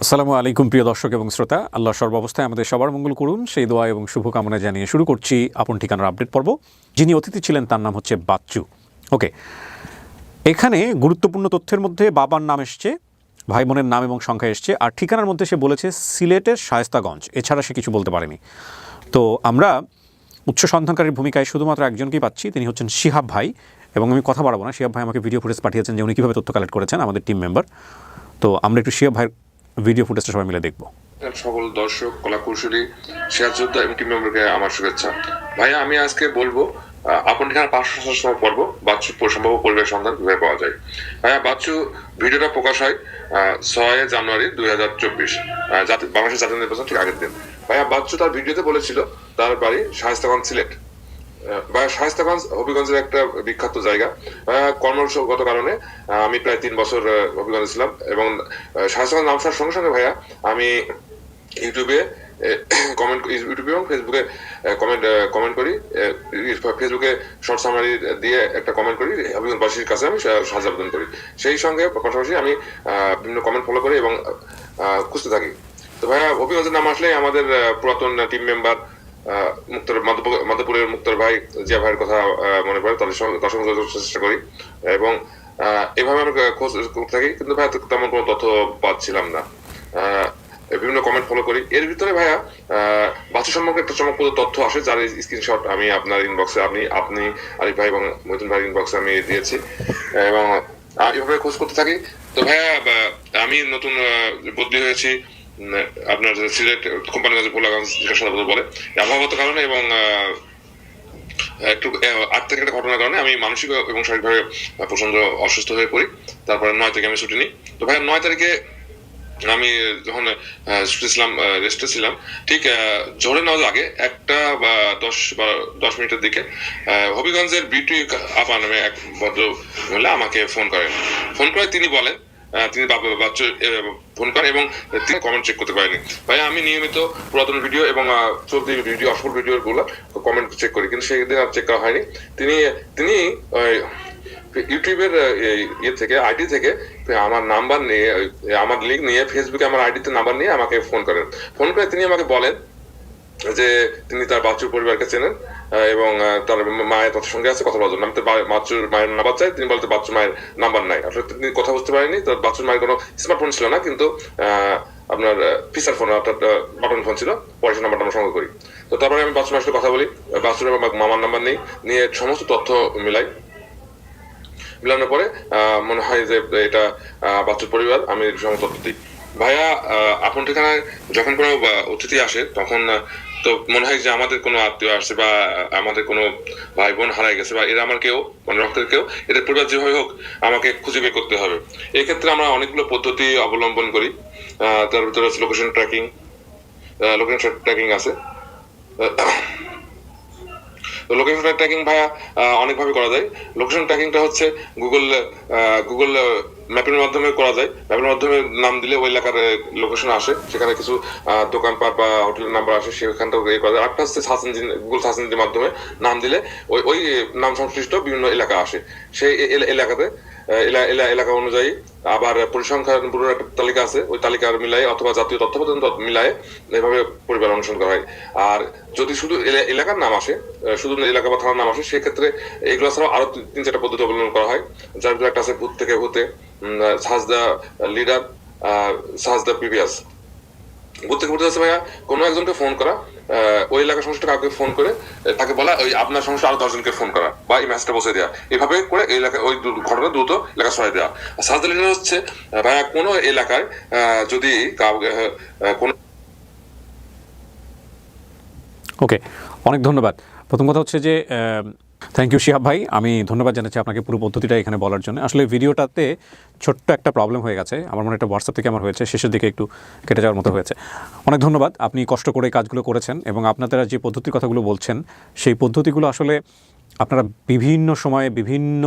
আসসালামু আলাইকুম প্রিয় দর্শক এবং শ্রোতা, আল্লাহ সর্বাবস্থায় আমাদের সবার মঙ্গল করুন সেই দোয়া এবং শুভকামনা জানিয়ে শুরু করছি আপন ঠিকানার আপডেট পর্ব। যিনি অতিথি ছিলেন তার নাম হচ্ছে বাচ্চু। ওকে, এখানে গুরুত্বপূর্ণ তথ্যের মধ্যে বাবার নাম এসছে, ভাই বোনের নাম এবং সংখ্যা এসছে, আর ঠিকানার মধ্যে সে বলেছে সিলেটের শায়েস্তাগঞ্জ, এছাড়া সে কিছু বলতে পারেনি। তো আমরা উৎস সন্ধানকারীর ভূমিকায় শুধুমাত্র একজনকেই পাচ্ছি, তিনি হচ্ছেন শিহাব ভাই। এবং আমি কথা বাড়াবো না, শিহাব ভাই আমাকে ভিডিও ফুটেজ পাঠিয়েছেন যে উনি কীভাবে তথ্য কালেক্ট করেছেন, আমাদের টিম মেম্বার। তো আমরা একটু শিহাব ভাইয়ের ভিডিও ফুটেজটা সবাই মিলে দেখবো। সকল দর্শক, কলাকুশলী, শেয়ার যোদ্ধা এবং টিম মেম্বারকে আমার শুভেচ্ছা। ভাইয়া, আমি আজকে বলবো আপন ঠিকানা 500 পর্ব বাচ্চু সম্ভাব্য পরিবার সন্ধান কিভাবে পাওয়া যায়। ভাইয়া, বাচ্চু ভিডিওটা প্রকাশ হয় 6 জানুয়ারি 2024, বাংলাদেশের জাতীয় নির্বাচন ঠিক আগের দিন। ভাইয়া, বাচ্চু তার ভিডিওতে বলেছিল তার বাড়ি শায়েস্তাগঞ্জ, সিলেট। শায়েস্তাগঞ্জ হবিগঞ্জের একটা বিখ্যাত জায়গা। কর্মগত কারণে আমি প্রায় 3 বছর হবিগঞ্জে ছিলাম এবং শায়েস্তাগঞ্জ নাম শোনার সঙ্গে সঙ্গে ভাইয়া আমি ইউটিউবে এবং ফেসবুকে কমেন্ট করি, ফেসবুকে শর্ট সামারি দিয়ে একটা কমেন্ট করি, হবিগঞ্জবাসীর কাছে আমি সাহায্য আবেদন করি। সেই সঙ্গে পাশাপাশি আমি বিভিন্ন কমেন্ট ফলো করি এবং খুঁজতে থাকি। তো ভাইয়া, হবিগঞ্জের নাম আসলে আমাদের পুরাতন টিম মেম্বার মাধবপুরের মুক্তার ভাই, জিয়া ভাইয়ের কথা মনে পড়ে, তার সঙ্গে চেষ্টা করি এবং এভাবে আমি খোঁজ করতে থাকি, কিন্তু ভাইয়া তেমন কোনো তথ্য পাচ্ছিলাম না। বিভিন্ন কমেন্ট ফলো করি, এর ভিতরে ভাইয়া বাচ্চু সম্পর্কে একটা চমকপ্রদ তথ্য আসে, যার স্ক্রিনশট আমি আপনার ইনবক্সে আপনি আরিফ ভাই এবং মহিতুন ভাইয়ের ইনবক্সে আমি দিয়েছি এবং এভাবে খোঁজ করতে থাকি। তো ভাইয়া, আমি নতুন বদলি হয়েছি আপনার সিলেট কোম্পানিগঞ্জ ভোলাগঞ্জ বলে, আবহাওয়াগত কারণে এবং একটু আর্থিক একটা ঘটনার কারণে আমি মানসিক এবং শারীরিকভাবে প্রচন্ড অসুস্থ হয়ে পড়ি। তারপরে 9 তারিখে আমি ছুটি নিই। তো ভাইয়া, 9 তারিখে আমি যখন রেস্টে ছিলাম, ঠিক ঝড়ে নেওয়ার আগে 1টা বা 10 মিনিটের দিকে হবিগঞ্জের বিউটি আপা নামে এক ভদ্র মহিলা আমাকে ফোন করে। তিনি বলেন তিনি বাচ্চু ফোন করেন এবং তিনি কমেন্ট চেক করতে পারেনি। ভাই, আমি নিয়মিত পুরাতন ভিডিও এবং চলতি ভিডিও, অসফল ভিডিও গুলো কমেন্ট চেক করি, কিন্তু সেদিন আর চেক করা হয়নি। তিনি ইউটিউবের থেকে আইডি থেকে আমার নাম্বার নিয়ে, আমার লিঙ্ক নিয়ে, ফেসবুকে আমার আইডিতে নাম্বার নিয়ে আমাকে ফোন করে তিনি আমাকে বলেন যে তিনি তার বাচ্চুর পরিবারকে চেনেন এবং তার মায়ের তার সঙ্গে আছে কথা বলার জন্য। আমি তো বাচ্চুর মায়ের নাম্বার চাই, তিনি বলতে বাচ্চুর মায়ের নাম্বার নাই। আসলে তিনি কথা বুঝতে পারেনি, তার বাচ্চুর মায়ের কোনো স্মার্টফোন ছিল না, কিন্তু আপনার ফিচার ফোন অর্থাৎ বাটন ফোন ছিল। পরে সে নাম্বারটা আমরা সংগ্রহ করি। তো তারপরে আমি বাচ্চুর মায়ের সাথে কথা বলি, বাচ্চুর মামার নাম্বার নিয়ে সমস্ত তথ্য মিলানোর পরে মনে হয় যে এটা বাচ্চুর পরিবার। আমি সমস্ত তথ্য দিই। ভাইয়া, আপন ঠিকানায় যখন কোনো অতিথি আসে তখন তো মনে হয় যে আমাদের কোনো আত্মীয় আসছে বা আমাদের কোনো ভাই বোন হারাই গেছে বা এরা আমার কেউ, মানে রক্তের কেউ, এদের পরিবার যেভাবে হোক আমাকে খুঁজে বের করতে হবে। এই ক্ষেত্রে আমরা অনেকগুলো পদ্ধতি অবলম্বন করি। তার ভিতরে লোকেশন ট্র্যাকিং আছে। লোকেশন ট্র্যাকিং ভাইয়া অনেকভাবে করা যায়। লোকেশন ট্র্যাকিংটা হচ্ছে গুগল ম্যাপের মাধ্যমে করা যায়। ম্যাপের মাধ্যমে নাম দিলে ওই এলাকার লোকেশন আসে, সেখানে কিছু দোকানপাট বা হোটেলের নাম্বার আসে, সেখান থেকে করা যায়। আরেকটা হচ্ছে গুগল সার্চ ইঞ্জিনের মাধ্যমে নাম দিলে ওই নাম সংশ্লিষ্ট বিভিন্ন এলাকা আসে। সেই এলাকাতে এলাকা অনুযায়ী আবার পরিসংখ্যান ব্যুরোর একটা তালিকা আছে, ওই তালিকার মিলাই অথবা জাতীয় তথ্যপ্রদান মিলায়ে এভাবে পরিবার অনুসরণ করা হয়। আর যদি শুধু এলাকার নাম আসে, শুধু এলাকা বা থানার নাম আসে, সেক্ষেত্রে এগুলো ছাড়াও আরো 3-4টা পদ্ধতি অবলম্বন করা হয়। যার ভিতরে একটা আছে ভূত থেকে ভূতে, search the leader, search the previous. ভূত থেকে ভূতে আছে ভাইয়া কোনো একজনকে ফোন করা, ওই এলাকা সংশ্লিষ্ট কাউকে ফোন করে তাকে বলা ওই আপনার সংশ্লিষ্ট আরো 10 জনকে ফোন করা বা এই মেসেজটা বসে দেওয়া। এভাবে করে এই এলাকায় ওই ঘটনা দ্রুত এলাকা ছড়াই দেওয়া। সার্চ দ্য লিডার হচ্ছে ভাইয়া কোনো এলাকায় যদি কাউকে কোনো। ওকে, অনেক ধন্যবাদ। প্রথম কথা হচ্ছে যে থ্যাংক ইউ শিহাব ভাই, আমি ধন্যবাদ জানাচ্ছি আপনাকে পুরো পদ্ধতিটা এখানে বলার জন্য। আসলে ভিডিওটাতে ছোট্ট একটা প্রবলেম হয়ে গেছে, আমার মনে একটা হোয়াটসঅ্যাপ থেকে আমার হয়েছে, শেষের দিকে একটু কেটে যাওয়ার মতো হয়েছে। অনেক ধন্যবাদ, আপনি কষ্ট করে কাজগুলো করেছেন এবং আপনারা যে পদ্ধতির কথাগুলো বলছেন সেই পদ্ধতিগুলো আসলে আপনারা বিভিন্ন সময়ে বিভিন্ন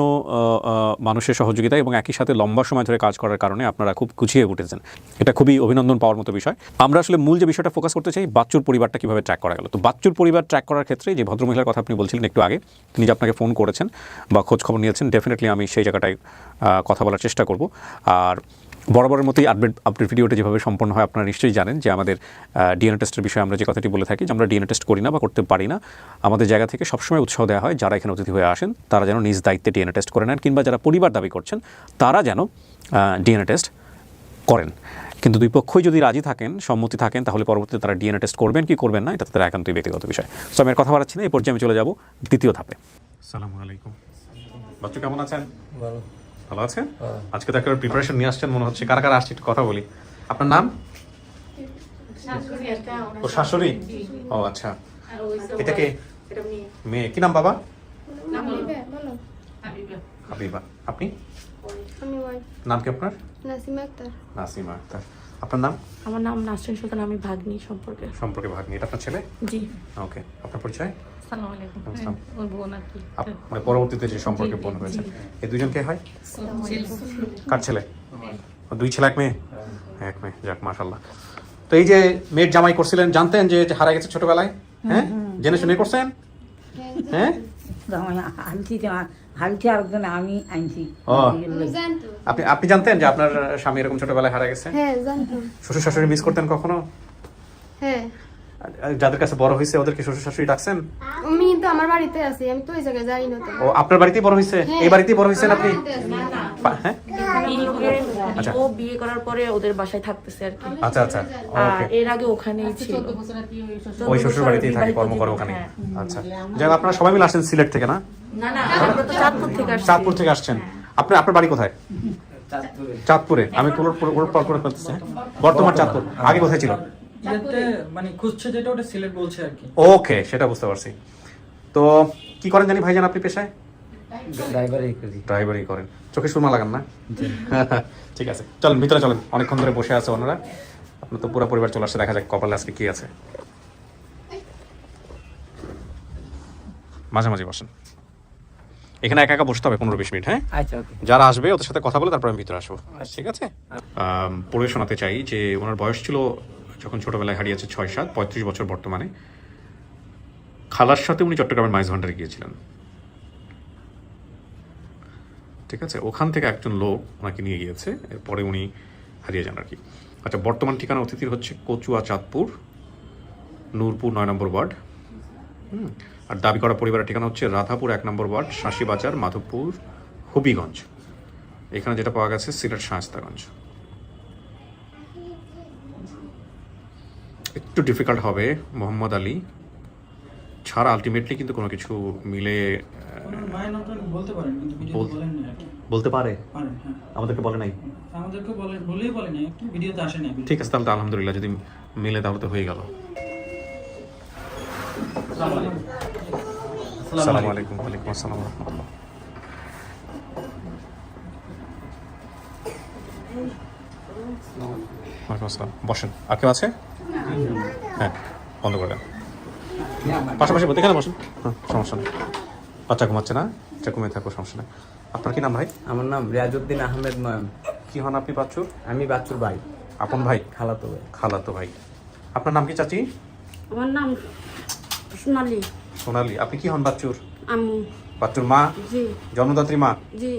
মানুষের সহযোগিতা এবং একই সাথে লম্বা সময় ধরে কাজ করার কারণে আপনারা খুব গুছিয়ে উঠেছেন। এটা খুবই অভিনন্দন পাওয়ার মতো বিষয়। আমরা আসলে মূল যে বিষয়টা ফোকাস করতে চাই, বাচ্চুর পরিবারটা কীভাবে ট্র্যাক করা গেল। তো বাচ্চুর পরিবার ট্র্যাক করার ক্ষেত্রে যে ভদ্রমহিলার কথা আপনি বলছিলেন একটু আগে, তিনি যে আপনাকে ফোন করেছেন বা খোঁজ খবর নিয়েছেন, ডেফিনেটলি আমি সেই জায়গাটায় কথা বলার চেষ্টা করব। আর বরাবরের মতোই আপডেট ভিডিওটা যেভাবে সম্পন্ন হয় আপনারা নিশ্চয়ই জানেন যে আমাদের ডিএনএ টেস্টের বিষয়ে আমরা যে কথাটি বলে থাকি যে আমরা ডিএনএ টেস্ট করি না বা করতে পারি না। আমাদের জায়গা থেকে সবসময় উৎসাহ দেওয়া হয় যারা এখানে অতিথি হয়ে আসেন তারা যেন নিজ দায়িত্বে ডিএনএ টেস্ট করে নেন, কিংবা যারা পরিবার দাবি করছেন তারা যেন ডিএনএ টেস্ট করেন। কিন্তু দুই পক্ষই যদি রাজি থাকেন, সম্মতি থাকেন, তাহলে পরবর্তীতে তারা ডিএনএ টেস্ট করবেন কি করবেন না এটা তাদের একান্তই ব্যক্তিগত বিষয়। সো আমি আর কথা বাড়াচ্ছি না, এই পর্যায়ে আমি চলে যাব দ্বিতীয় ধাপে। আসসালামু আলাইকুম বাচ্চু, কেমন আছেন? ভালো আছেন? আজকে তো একটা প্রিপারেশন নিয়ে আসছেন মনে হচ্ছে। কারা কারা আসছে একটু কথা বলি। আপনার নাম? ও শাশুড়ি। ও আচ্ছা, এটা কে? মেয়ে। কি নাম বাবা? হাবিবা। আপনি? নাম কি আপনার? নাসিমা আক্তার। নাসিমা আক্তার। আপনার নাম? আমার নাম নাসরিন সুলতান, আমি ভাগ্নি সম্পর্কে ভাগ্নি। এটা আপনার ছেলে? জি। ওকে, আপনার পরিচয়? আসসালামু আলাইকুম। আসসালাম। ওর বোন আর কি। মানে পরবর্তীতে যে সম্পর্কে বোন হয়েছে, এই দুজন কে হয়? কার ছেলে? দুই ছেলে এক মেয়ে? এক মেয়ে, যাক মাশাআল্লাহ। তো এই যে মেয়ের জামাই করছিলেন, জানতেন যে হারা গেছে ছোটবেলায়? হ্যাঁ, জেনে শুনে করছেন? হ্যাঁ, হালছি আরেকজন আমি আনছি। ও, জানতো? আপনি জানতেন যে আপনার স্বামী এরকম ছোটবেলায় হারা গেছে? হ্যাঁ জানতাম। শ্বশুর শাশুড়ি মিস করতেন কখনো? হ্যাঁ, যাদের কাছে বড় হয়েছে ওদেরকে শ্বশুর শাশুড়ি ডাকছেন? আমি কিন্তু আমার বাড়িতে আছি, আমি তো ওই জায়গায় যাই না তো। ও, আপনার বাড়িতেই বড় হয়েছে? এই বাড়িতেই বড় হয়েছেন আপনি? হ্যাঁ, আচ্ছা। ও বিয়ে করার পরে ওদের বাসায় থাকতেছে আর কি। আচ্ছা আচ্ছা, আর ওকে। এর আগে ওখানেই ছিল। ওই শ্বশুর বাড়িতেই থাকে, কর্ম করে ওখানে। হ্যাঁ। আচ্ছা, যাক আপনারা সবাই মিলে আসছেন সিলেট থেকে না? না না, আমরা তো চাঁদপুর থেকে আসছি। চাঁদপুর থেকে আসছেন। আপনার বাড়ি কোথায়? চাঁদপুরে। আমি কল করে ফেলতেছি। বর্তমান চাঁদপুর, আগে কোথায় ছিল? ইয়েতে মানে খুঁজছে যেটা ওটা সিলেট বলছে আর কি। ওকে, সেটা বুঝতে পারছি। তো কি করেন জানি ভাইজান আপনি পেশায়? ড্রাইভারি করেন। চোখে সুরমা লাগান না? ঠিক আছে, চলেন ভিতরে চলেন। অনেকক্ষণ ধরে বসে আছে ওনারা, আপনার তো পুরো পরিবার চলে আসছে। দেখা যাক কপালে আজকে কি আছে। মাঝামাঝি বসেন। এখানে একা একা বসতে হবে 15-20 মিনিট। হ্যাঁ, আচ্ছা ওকে। যারা আসবে ওদের সাথে কথা বলে তারপর আমি ভিতরে আসবো, ঠিক আছে? পড়ে শোনাতে চাই যে ওনার বয়স ছিল যখন ছোটবেলায় হারিয়েছে 6-7, 35 বছর বর্তমানে। খালার সাথে উনি চট্টগ্রামের মাইজ ভান্ডারে গিয়েছিলেন, ঠিক আছে? ওখান থেকে একজন লোক ওনাকে নিয়ে গিয়েছে, এরপরে উনি হারিয়ে যান আর কি। আচ্ছা, বর্তমান ঠিকানা অতিথির হচ্ছে কচুয়া, চাঁদপুর, নূরপুর 9 নম্বর ওয়ার্ড। আর দাবি করা পরিবারের ঠিকানা হচ্ছে রাধাপুর 1 নম্বর ওয়ার্ড, শাঁসিবাজার, মাধবপুর, হবিগঞ্জ। এখানে যেটা পাওয়া গেছে সিলেট শায়েস্তাগঞ্জ। একটু ডিফিকাল্ট হবে, মোহাম্মদ আলী ছাড়া আলটিমেটলি কিন্তু কোনো কিছু মিলে মায়ের নামটা বলতে পারেন কিন্তু ভিডিওতে বলেন না আর কি। বলতে পারে, পারেন, হ্যাঁ। আমাদেরকে বলে নাই। আমাদেরকে বলেই বলেন না একটু, ভিডিওতে আসে না। ঠিক আছে, তাহলে তো আলহামদুলিল্লাহ, যদি মিলে তাহলে তো হয়ে গেল। আসসালামু আলাইকুম। ওয়ালাইকুম আসসালাম ওয়া রাহমাতুল্লাহ। ওয়ালাইকুম আসসালাম। বসেন। আর কেউ আছে? হ্যাঁ, বন্ধ করে দেন। পাশাপাশি বলতে এখানে বসেন। হ্যাঁ, সমস্যা নেই। বাচ্চা ঘুমাচ্ছে না? বাচ্চা ঘুমিয়ে থাকো, সমস্যা নেই। আপনার কি নাম ভাই? আমার নাম রিয়াজউদ্দিন আহমেদ নয়ন। কি হন আপনি বাচ্চুর? আমি বাচ্চুর ভাই, আপন ভাই? খালাতো ভাই। খালাতো ভাই। আপনার নাম কি চাচি? আমার নাম সোনালী। সোনালী। আপনি কি হন বাচ্চুর? আম্মু। বাচ্চুর মা? জি। জন্মদাত্রী মা? জি।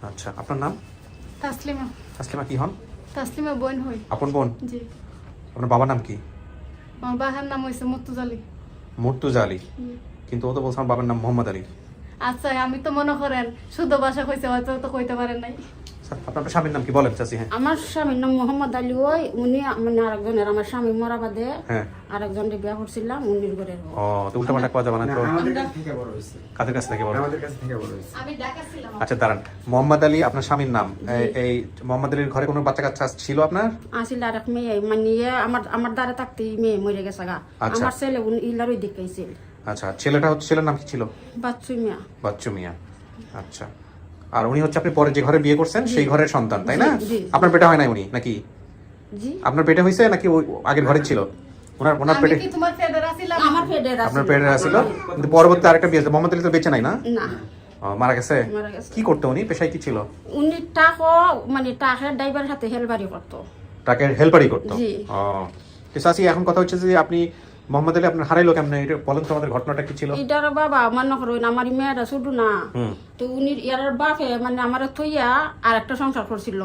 আচ্ছা, আপনার নাম? তাসলিমা। তাসলিমা কি হন? তাসলিমা বোন হই। আপন বোন? জি। আপনার বাবার নাম কি? আমার বাবার নাম হইছে মুর্তুজা আলী। মুর্তুজা আলী। কিন্তু ও তো বলছে আমার বাবার নাম মোহাম্মদ আলী। আচ্ছা, আমি তো মনে করেন শুদ্ধ ভাষা কইছে, হয়তো তো কইতে পারেন নাই। আপনার স্বামীর নাম কি বলেন চাচি? হ্যাঁ, আমার স্বামীর নাম মোহাম্মদ আলী। ওই উনি মানে আরেকজনের, আমার স্বামী মরা বাদে হ্যাঁ। আরেকজনকে বিয়ে করছিলাম, উনির ঘরের। ও, তো উল্টাপাল্টা কথা বানান তো। আমাদের কাছ থেকে বড় হয়েছে। কাদের কাছ থেকে বলেন? আমাদের কাছ থেকে বড় হয়েছে। আমি ঢাকা ছিলাম। আচ্ছা দাঁড়ান, মোহাম্মদ আলী আপনার স্বামীর নাম। এই মোহাম্মদ আলীর ঘরে কোনো বাচ্চা কাচ্চা ছিল আপনার? আসিল আর এক মেয়ে, মানে আমার দ্বারা থাকতে মেয়ে মরে গেছে গা। আচ্ছা। আমার ছেলে ইলার ওই দিকে ছিল। আচ্ছা, ছেলের নাম কি ছিল? বাচ্চু মিয়া। বাচ্চু মিয়া। আচ্ছা, আর উনি হচ্ছে আপনি পরে যে ঘরে বিয়ে করছেন সেই ঘরের সন্তান, তাই না? জি। আপনার পেটে হয় নাই উনি নাকি? জি। আপনার পেটে হয়েছে নাকি ওই আগের ঘরে ছিল? ওনার আমি পেটে? কি তোমার ফেডার ছিলাম? আমার ফেডের আপনার পেটে ছিল, কিন্তু পরবর্তী আরেকটা বিয়ে হয়েছে। মোহাম্মদ আলী তো বেঁচে নাই না? না, মারা গেছে। মারা গেছে। কি করতো উনি? পেশায় কি ছিল? উনি টাকা মানে টাকার ড্রাইভার হাতে হেলবারি করতো। তাকে হেল্পারই করতো? জি। ও, তো চাচি এখন কথা হচ্ছে যে আপনি মোহাম্মদ আলী আপনার হারাইলো কেমনে এটা বলেন তো, আমাদের ঘটনাটা কি ছিল? এটার বাবা মনে করুন আমার মেয়েটা শুধু না, তো উনি ইয়ার বাপে মানে আমার থইয়া আর একটা সংসার করছিল,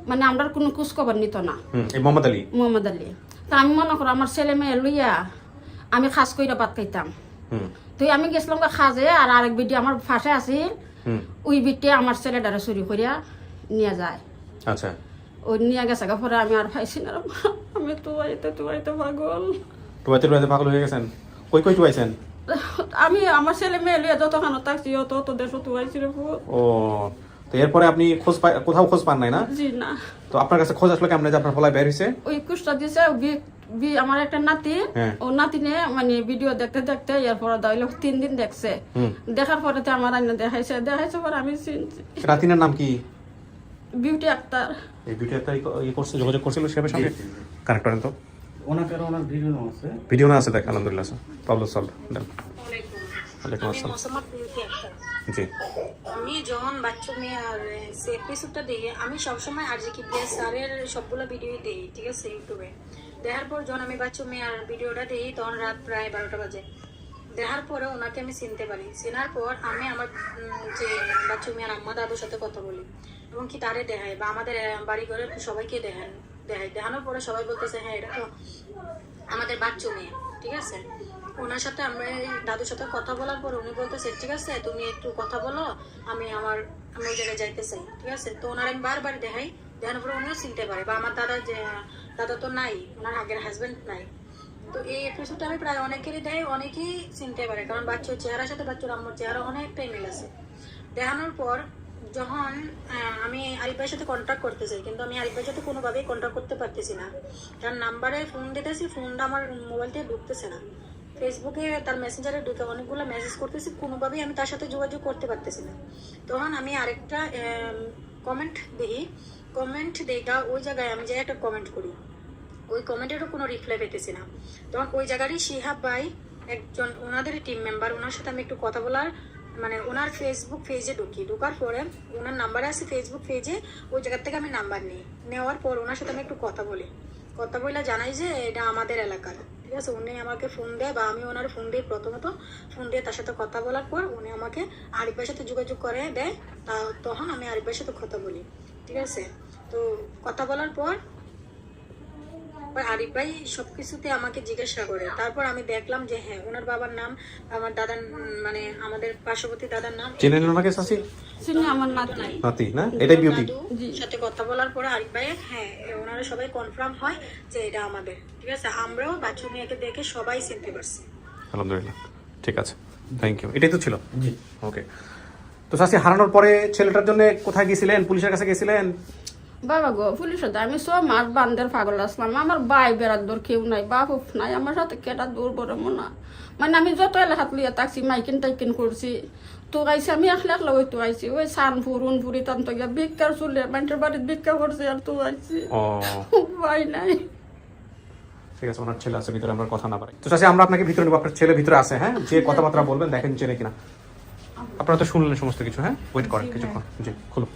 মানে আমরা কোনো খোঁজ খবর নিত না এই মোহাম্মদ আলী। মোহাম্মদ আলী। তা আমি মনে করো আমার ছেলে মেয়ে লইয়া আমি খাস কইরা ভাত খাইতাম। তো আমি গেছিলাম খাজে, আর আরেক বিটি আমার ফাঁসে আছিল, ওই বিটি আমার ছেলেটারে চুরি করিয়া নিয়ে যায়। আচ্ছা, ওই নিয়ে গেছে পরে আমি আর পাইছি না, আমি তুয়াইতে পাগল। টুবাইতে পাগল হয়ে গেছেন? কই কই টুবাইছেন? আমি আমার ছেলে মেয়ে লিয়ে যতখানো থাকছি তত দেশ তুয়াইছি রে। ও, তো এরপরে আপনি কোথাও খোঁজ পান নাই না? জি না। তো আপনার কাছে খোঁজ আসলো কেমনে যে আপনার ফলায় বের হইছে? ওই কুষ্টা দিছে আমার একটা নাতি, ও নাতিনে মানে ভিডিও দেখতে দেখতে এরপরে দাইলো 3 দিন দেখছে, দেখার পরে তো আমার আইনা দেখাইছে পরে আমি চিনছি। রাতিনের নাম কি? বিউটি আক্তার। এই বিউটি আক্তার করছে, যোগাযোগ করছিল সেবের সঙ্গে? কানেক্ট করেন তো। ওনাকে ওনার ভিডিও না আছে, ভিডিও না আছে, দেখ আলহামদুলিল্লাহ প্রবলেম সলভ দেন। ওয়ালাইকুম আসসালাম। জি, আমি যখন বাচ্চা মেয়ে আর সে এপিসোডটা দেখি, আমি সবসময় আর জি কি স্যারের সবগুলো ভিডিও দেখি, ঠিক আছে, ইউটিউবে দেখার পর যখন আমি বাচ্চা মেয়ে আর ভিডিওটা দেখি তখন রাত প্রায় 12টা বাজে। দেখার পরে ওনাকে আমি চিনতে পারি, চেনার পর আমি আমার যে বাচ্চা মেয়ের আম্মা দাদুর সাথে কথা বলি এবং কি তারে দেখাই বা আমাদের বাড়ি ঘরে সবাইকে দেখানোর পরে সবাই বলতেছে হ্যাঁ এটা তো আমাদের বাচ্চা মেয়ে, ঠিক আছে। ওনার সাথে আমরা দাদুর সাথে কথা বলার পর উনি বলতেছে ঠিক আছে তুমি একটু কথা বলো, আমি ওই জায়গায় যাইতে চাই, ঠিক আছে। তো ওনার আমি বারবার দেখানোর পরে উনিও চিনতে পারে বা আমার দাদা তো নাই, ওনার আগের হাজবেন্ড নাই। তো এই এপিসোডটা আমি প্রায় অনেকেরই দেয়, অনেকেই চিনতে পারে, কারণ বাচ্চার চেহারার সাথে বাচ্চার আম্মুর চেহারা অনেকটাই মিল আছে। দেখানোর পর যখন আমি আরিফ ভাইয়ের সাথে কন্ট্যাক্ট করতে চাই, কিন্তু আমি আরিফ ভাইয়ের সাথে কোনোভাবেই কন্ট্যাক্ট করতে পারতেছি না, তার নাম্বারে ফোন দিতেছি, ফোনটা আমার মোবাইল থেকে ঢুকতেছে না, ফেসবুকে তার মেসেঞ্জারে ঢুকে অনেকগুলো মেসেজ করতেছি, কোনোভাবেই আমি তার সাথে যোগাযোগ করতে পারতেছি না। তখন আমি আরেকটা কমেন্ট দেখা ওই জায়গায় আমি যাই একটা কমেন্ট করি, ওই কমেন্টেরও কোনো রিপ্লাই পেতেছি না। তখন ওই জায়গারই শিহাব ভাই একজন ওনাদের টিম মেম্বার, ওনার সাথে আমি একটু কথা বলার মানে ওনার ফেসবুক পেজে ঢোকার পরে ওনার নাম্বারে আছে ফেসবুক পেজে, ওই জায়গার থেকে আমি নাম্বার নেওয়ার পর ওনার সাথে আমি একটু কথা বলে জানাই যে এটা আমাদের এলাকার, ঠিক আছে। উনি আমাকে ফোন দেয় বা আমি ওনার ফোন দিই, প্রথমত ফোন দিয়ে তার সাথে কথা বলার পর উনি আমাকে আরিফ ভাইয়ের সাথে যোগাযোগ করে দেয়, তখন আমি আরিফ ভাইয়ের সাথে কথা বলি, ঠিক আছে। তো কথা বলার পর আরিফ ভাই সবকিছুতে আমাকে জিজ্ঞাসা করে, তারপর আমি দেখলাম যে হ্যাঁ ওনার বাবার নাম আমার দাদার মানে আমাদের পার্শ্ববর্তী দাদার নাম চিনেন ওনাকে? চাচি চিনি, আমার নাতি না, এটাই বিউটি। সাথে কথা বলার পরে আরিফ ভাই হ্যাঁ ওনারা সবাই কনফার্ম হয় যে এটা আমাদের, ঠিক আছে। আমরাও বাচ্চা মেয়েকে দেখে সবাই চিনতে পারছি। আলহামদুলিল্লাহ, ঠিক আছে, থ্যাংক ইউ। এটাই তো ছিল? জি, ওকে। তো চাচি হারানোর পরে ছেলেটার জন্য কোথায় গেছিলেন? পুলিশের কাছে গেছিলেন? বাবা গো, পুলিশের আমি 6 মাস বান্ধের পাগল আসলাম, আমার ভাই বেড়ার দূর কেউ নাই, বাপ নাই, আমার সাথে কেটা দূর বড় মনা, মানে আমি যত এলাকাত লিয়ে থাকছি মাইকিন টাইকিন করছি, তো গাইছি আমি একলা ওই তো আইছি, ওই সানপুর উনপুরি তান্ত গিয়া ভিক্ষার চুলে মানুষের বাড়িতে ভিক্ষা করছি, আর তো আইছি ভাই নাই। ঠিক আছে, ওনার ছেলে আছে ভিতরে, আমরা কথা না পারি। তো চাচি আমরা আপনাকে ভিতরে নেবো, আপনার ছেলে ভিতরে আছে, হ্যাঁ, যে কথাবার্তা বলবেন দেখেন চেনে কিনা। আপনারা তো শুনলেন সমস্ত কিছু, হ্যাঁ, ওয়েট করেন কিছুক্ষণ। জি, খুলো।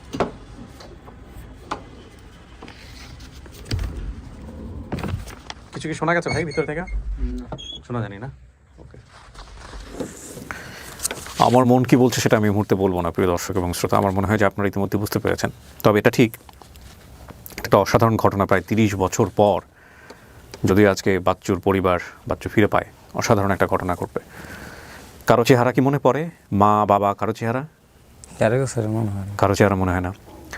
কিছু কি শোনা গেছে ভাই ভিতর থেকে? শোনা জানি না, ওকে। আমার মন কি বলছে সেটা আমি এই মুহূর্তে বলবো না, প্রিয় দর্শক এবং শ্রোতা। আমার মনে হয় যে আপনারা ইতিমধ্যে বুঝতে পেরেছেন। তবে এটা ঠিক, একটা অসাধারণ ঘটনা, প্রায় 30 বছর পর যদিও আজকে বাচ্চুর পরিবার বাচ্চু ফিরে পায়, অসাধারণ একটা ঘটনা ঘটবে। কারো চেহারা কি মনে পড়ে? মা বাবা কারো চেহারা? কারো চেহারা মনে হয় না।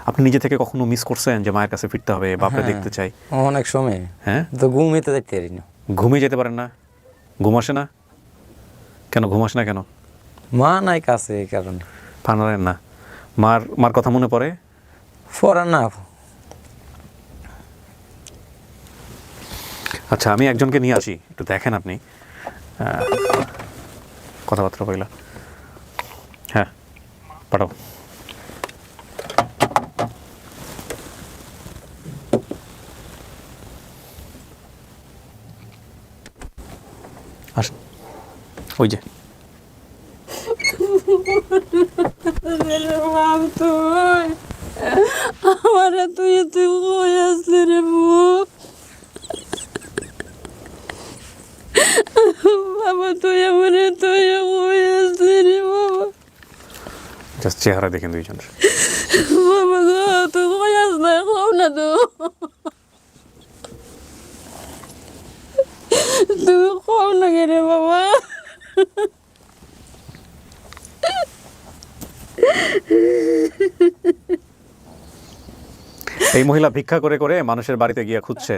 আপনি নিজে থেকে কখনো মিস করছেন যে মায়ের কাছে ফিরতে হবে, বাপকে দেখতে চাই? অনেক সময়, হ্যাঁ, তো ঘুমিয়ে যেতে পারি না। ঘুমিয়ে যেতে পারেন না? ঘুম আসে না কেন? ঘুম আসে না কেন? মা নাই কাছে, এই কারণে। পারেন না? মার কথা মনে পড়ে? পড়া না। আচ্ছা, আমি একজনকে নিয়ে আসি, একটু দেখেন আপনি কথাবার্তা বললা। হ্যাঁ, পাঠাও। আসেন, ওই যে আমার তুই কই আসলি রে বউ? বাবা তুই আমার তুই কই আসলি রে বাবা জাস্ট চেহারা দেখেন দুইজনের। বাবা গো তুই কই আসলি কও না তো তুই কও না রে বাবা এই মহিলা ভিক্ষা করে করে মানুষের বাড়িতে গিয়ে খুঁজছে।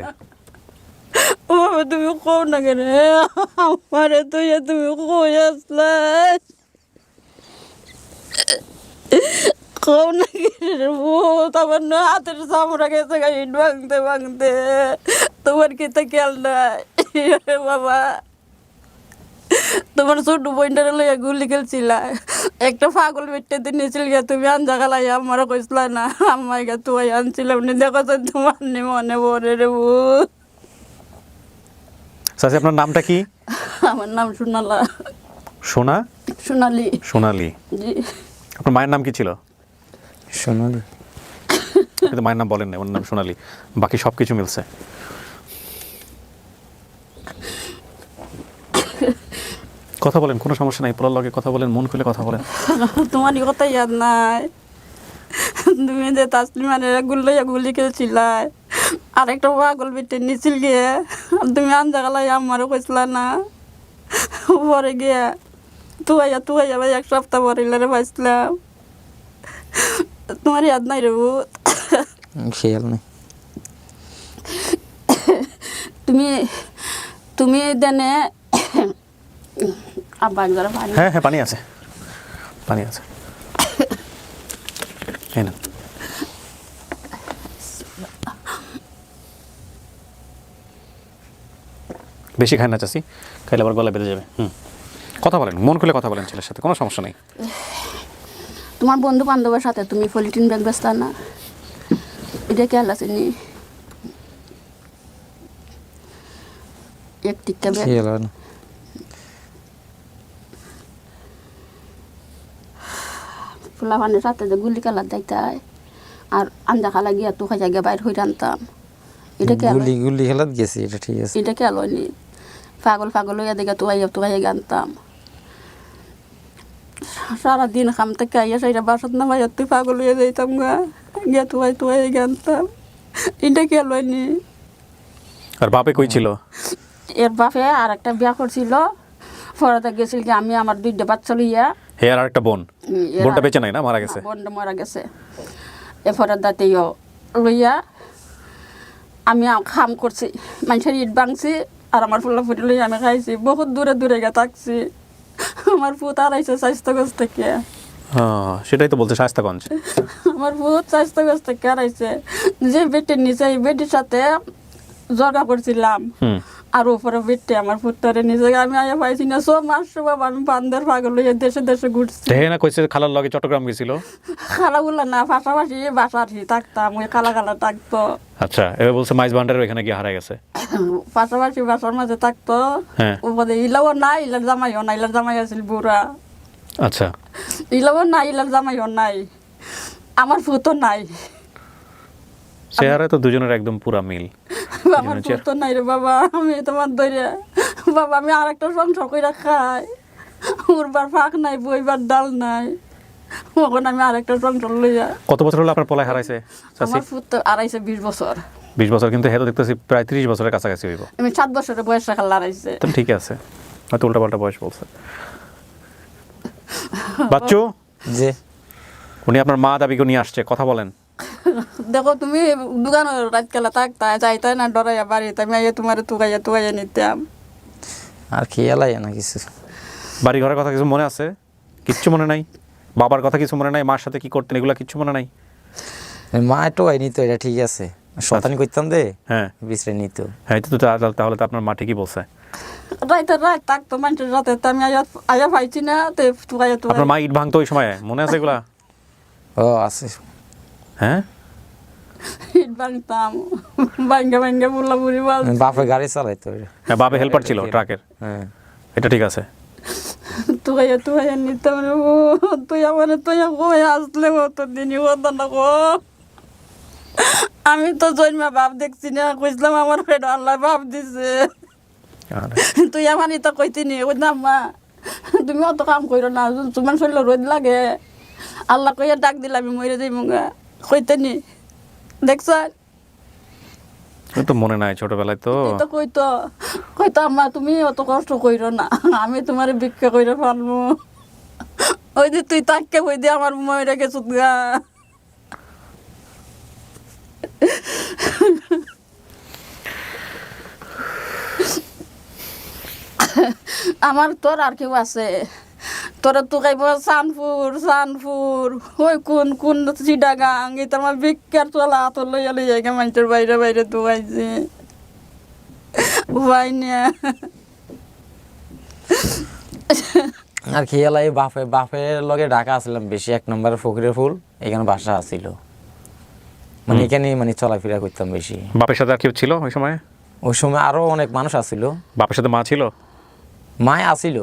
ও বাবা তুমি কও না রে আমারে তুই তুমি কই আসলা কও না রে তোমার না হাতের চামড়া গেছে গা ইট ভাঙতে ভাঙতে তোমার কি তো খেয়াল নাই বাবা তোমার ছোট বইন্টারে লইয়া গুলি খেলছিলা একটা পাগল বেটে দিন নিয়েছিল গিয়া তুমি আঞ্জা খালাই আমার কইসলা না আমার গা তুই আনছিলাম নি দেখো তো তোমার নি মনে পড়ে রে ভূত চাচি আপনার নামটা কি? আমার নাম সোনালা সোনা সোনালি সোনালি। জি আপনার মায়ের নাম কি ছিল? সোনালি। কিন্তু মায়ের নাম বলেন না, ওর নাম সোনালি, বাকি সব কিছু মিলছে। কথা বলেন, কোনো সমস্যা নাই, পোলার লগে কথা বলেন, মন খুলে কথা বলেন। তোমারই কথা ইয়াদ নাই তুমি যে তাসলিমানের গুল্লাইয়া গুলি খেলছিলাই আর একটা পাগল বেটে নিছিল গিয়ে তুমি আঞ্জা গালাই আমারও কইসলা না পরে গিয়া তুয়াইয়া ভাই এক সপ্তাহ পরে ইলারে পাইছিলাম তোমার ইয়াদ নাই রে ভূত খেয়াল নেই। তুমি তুমি দেনে আব্বা একবার পানি হ্যাঁ হ্যাঁ, পানি আছে, পানি আছে। এই নেন। বেশি খায় না চাচি, খাইলে আবার গলা বেঁধে যাবে। কথা বলেন, মন খুলে কথা বলেন ছেলের সাথে, কোনো সমস্যা নেই। তোমার বন্ধু বান্ধবের সাথে তুমি পলিথিন ব্যাগ বেচতা না এটা খেয়াল আছে নি এক টিক্কা ব্যাগ খেয়াল হয় না। ফুলাফানের সাথে যে গুলি খেলার যাইতাই আর আঞ্জা খালা গিয়া তো খাই জায়গা বাইর হয়ে আনতাম এটা খেয়াল গুলি গুলি খেলাত গেছি, এটা ঠিক আছে। এটা খেয়াল হয়নি পাগল হইয়া দেখে তো খাইয়া আনতাম সারাদিন খাম থেকে আইয়া সাইরা বাসাত না ভাইয়া তুই পাগল হইয়া যাইতাম গিয়া তো আনতাম এটা খেয়াল হয়নি আর বাপে কই ছিল? এর বাপে আর একটা বিয়া করছিল ফরাতে গেছিল কি আমি আমার দুইটা বাচ্চা লইয়া হে আর একটা বোন, বোনটা বেঁচে নাই না, মারা গেছে? বোনটা মারা গেছে এ ফরাত দাঁতেও লইয়া আমি খাম করছি মানুষের ইট ভাঙছি আর আমার ফুলা ফুটি লইয়া আমি খাইছি বহুত দূরে দূরে গিয়ে থাকছি আমার পুত আড়াইছে স্বাস্থ্যগঞ্জ থেকে সেটাই তো বলছে, শায়েস্তাগঞ্জ। আমার পুত স্বাস্থ্যগঞ্জ থেকে আড়াইছে যে বেটির নিচে এই বেটির সাথে জগা করছিলাম আর উপরে বেটে আমার পুত্তরে নিজে আমি আয়া পাইছি না সব মাস বাবা আমি বান্দার পাগল হইয়া দেশে দেশে ঘুরছি হে না কইছে খালার লগে চট্টগ্রাম গেছিল? খালাগুলা না পাশাপাশি বাসার থাকতাম ওই খালা থাকতো। আচ্ছা, এবার বলছে মাইজ ভান্ডারের ওখানে গিয়ে হারা গেছে। পাশাপাশি বাসার মাঝে থাকতো। হ্যাঁ। উপরে ইলাও নাই ইলার জামাইও নাই, ইলার জামাই আছিল বুড়া। আচ্ছা, ইলাও নাই ইলার জামাইও নাই, আমার ফুতো নাই। চেহারা তো দুজনের একদম পুরা মিল। আমার ফুতো নাই রে বাবা, আমি তোমার ধরে বাবা আমি আর একটা সংসার কইরা খাই, উড়বার ফাঁক নাই, বইবার ডাল নাই, ওখান আমি আর একটা সংসার লইয়া। কত বছর হলো আপনার পলায় হারাইছে? আমার ফুতো আড়াইছে 20 বছর। 20 বছর, কিন্তু হেতো দেখতেছি প্রায় 30 বছরের কাছাকাছি হইব। আমি 7 বছরের বয়স রাখাল হারাইছে। তো ঠিক আছে, হয়তো উল্টাপাল্টা বয়স বলছে। বাচ্চু, যে উনি আপনার মা দাবিকে নিয়ে আসছে, কথা বলেন। দেখো তুমি দোকানে রাত খেলা থাকতা যাইতাই না ডরাইয়া বাড়িতে, আমি আইয়া তোমার তুগাইয়া নিতাম। আর খেয়াল হয় না কিছু। বাড়ি ঘরের কথা কিছু মনে আছে? কিচ্ছু মনে নাই? বাবার কথা কিছু মনে নাই? মার সাথে কি করতেন এগুলা কিচ্ছু মনে নাই? মা একটু হয়নি তো, এটা ঠিক আছে। শতানি করতাম দে, হ্যাঁ বিশ্রে নিত। হ্যাঁ, তো তাহলে তো আপনার মা ঠিকই বলছে। রাত থাকতো মানুষের রাতে, তো আমি আইয়া পাইছি না, তো তুগাইয়া আপনার মা ইট ভাঙতো ওই সময়, মনে আছে এগুলা? ও আছে। হ্যাঁ, ইট ভাঙতাম, ভাঙ্গা বুলা বুড়ি বল। বাপে গাড়ি চালাইতো। হ্যাঁ, বাবা হেল্পার ছিল ট্রাকের। হ্যাঁ, এটা ঠিক আছে। তুগাইয়া নিতাম রে। তুই আমার কই আসলে হতো দিনই হতো না গো। আমি তো জন্মা বাপ দেখছি না, কইছিলাম আমার পেট আল্লাহ বাপ দিছে। আরে, তুই আমার এটা কইতিনি ওই না মা তুমি অত কাম করো না তোমার শরীর রোদ লাগে আল্লাহ কইয়া ডাক দিলে আমি মরে যাই মুগা কইতেনি দেখছ ওই তো মনে নাই ছোটবেলায় তো। তো কইতো আম্মা তুমি অত কষ্ট কইরো না আমি তোমার ভিক্ষা কইরা পারবো ওই যে তুই তাকে কই দিয়ে আমার মরে গেছো গা আমার তোর আর কেউ আছে তোরা তো খাইব সানপুর ওই কোন চিটাগাং এটা আমার ভিক্ষার চলা হাত লইয়া লইয়া মানুষের বাইরে বাইরে তো আইছে উপায় নিয়ে আর খেয়ালাই বাপের লগে ঢাকা আসলাম বেশি 1 নম্বরের ফকিরের ফুল এখানে বাসা আছিল মানে এখানে মানে চলাফেরা করতাম বেশি। বাপের সাথে আর কেউ ছিল ওই সময়? ওই সময় আরো অনেক মানুষ আছিল, বাপের সাথে মা ছিল? মায় আছিল,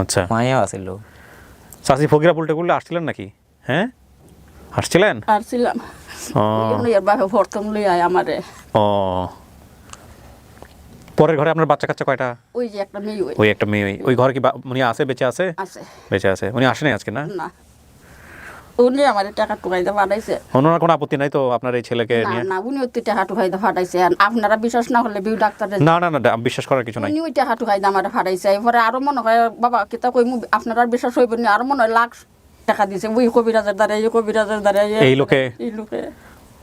আচ্ছা, মায়েও আছিল। চাচি ফকিরা পুলটা করলে আসছিলেন নাকি? হ্যাঁ আসছিলেন? আর ছিলাম ও এর বাপে প্রথম লই আয় আমারে। ও পরের ঘরে আপনার বাচ্চা কাচ্চা কয়টা? ওই যে একটা মেয়ে ওই একটা মেয়ে। ওই ঘরে কি উনি আছে, বেঁচে আছে? আছে বেঁচে আছে। উনি আসেনি আজকে? না না উনি আমার টাকা টুকাইতে পাঠাইছে। ওনার কোনো আপত্তি নাই তো আপনার এই ছেলেকে না নিয়ে? না উনি ওই টাকা টুকাইতে পাঠাইছে আপনারা বিশ্বাস না হলে বিউ ডাক্তারের না না না বিশ্বাস করার কিছু নাই। উনি ওই টাকা টুকাইতে আমার পাঠাইছে এরপরে আরো মনে হয় বাবা কিতা কই আপনারা বিশ্বাস হইব না আরো মনে হয় লাখ টাকা দিছে ওই কবিরাজের দ্বারা এই লোকে